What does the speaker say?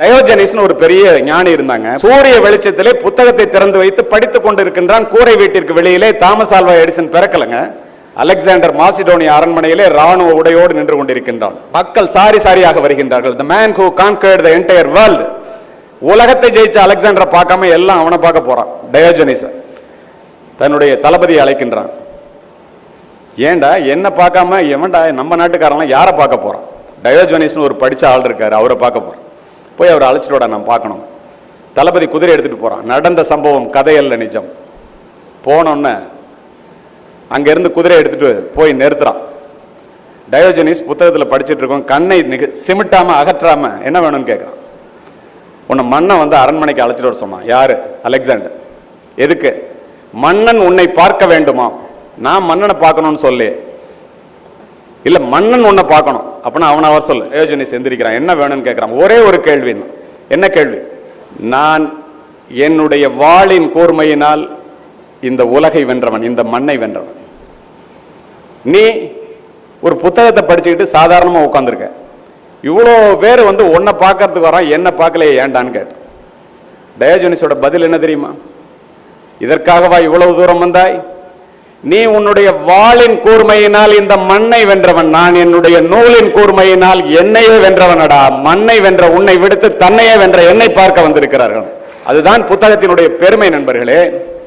டயோஜனிஸ்னு ஒரு பெரிய ஞானி இருந்தாங்க. சூரிய வெளிச்சத்திலே புத்தகத்தை திறந்து வைத்து படித்துக் கொண்டிருக்கின்றான். கூரை வீட்டிற்கு வெளியிலே தாமஸ் ஆல்வா எடிசன் பிறக்கலங்க. அலெக்சாண்டர் மாசிடோனியா அரண்மனையிலே ராணுவ உடையோடு நின்று கொண்டிருக்கின்றான். மக்கள் சாரி சாரியாக வருகின்றார்கள். The man who conquered the entire world. உலகத்தை ஜெயிச்ச அலெக்சாண்டரை பார்க்காம எல்லாம் அவனை பார்க்க போறான். டயோஜனிஸ் தன்னுடைய தளபதியை அழைக்கின்றான். ஏண்டா என்ன பார்க்காம எவன்டா நம்ம நாட்டுக்காரெல்லாம் யாரை பார்க்க போறான்? டயோஜனிஸ்னு ஒரு படிச்ச ஆள் இருக்காரு, அவரை பார்க்க போறான். போய் அவரை அழைச்சிட்டு வாடா, நான் பார்க்கணும். தளபதி குதிரை எடுத்துட்டு போறான். நடந்த சம்பவம், கதையல்ல நிஜம். போனோன்னு அங்கிருந்து குதிரை எடுத்துட்டு போய் நிறுத்துறான். டயோஜனிஸ் புத்தகத்தில் படிச்சுட்டு இருக்கோம். கண்ணை சிமிட்டாம அகற்றாம என்ன வேணும்னு கேட்கிறான். உன்னை மன்னன் வந்து அரண்மனைக்கு அழைச்சிட்டு வர சொன்னான். யாரு? அலெக்சாண்டர். எதுக்கு? மன்னன் உன்னை பார்க்க வேண்டுமா? நான் மன்னனை பார்க்கணும்னு சொல்லு. இல்ல மன்னன் உன்னை பார்க்கணும். அப்படின்னா அவனை அவர் சொல்லு. டயோஜனிஸ் எந்திரிக்கிறான். என்ன வேணும்னு கேட்கிறான். ஒரே ஒரு கேள்வி. என்ன கேள்வி? நான் என்னுடைய வாளின் கூர்மையினால் இந்த உலகை வென்றவன், இந்த மண்ணை வென்றவன். நீ ஒரு புத்தகத்தை படிச்சுக்கிட்டு சாதாரணமா உட்கார்ந்துருக்க. இவ்வளோ பேர் வந்து உன்னை பார்க்கறதுக்கு வரான், என்ன பார்க்கலையே ஏண்டான்னு கேட்டான். டயோஜனிஸோட பதில் என்ன தெரியுமா? இதற்காகவா இவ்வளவு தூரம் வந்தாய்? நீ உன்னுடைய வாளின் கூர்மையினால் இந்த மண்ணை வென்றவன், நான் என்னுடைய நூலின் கூர்மையினால் என்னையே வென்றவனடா. மண்ணை வென்ற உன்னை விடுத்து தன்னையே வென்ற என்னை பார்க்க வந்திருக்கிறார்கள். அதுதான் புத்தகத்தினுடைய பெருமை நண்பர்களே.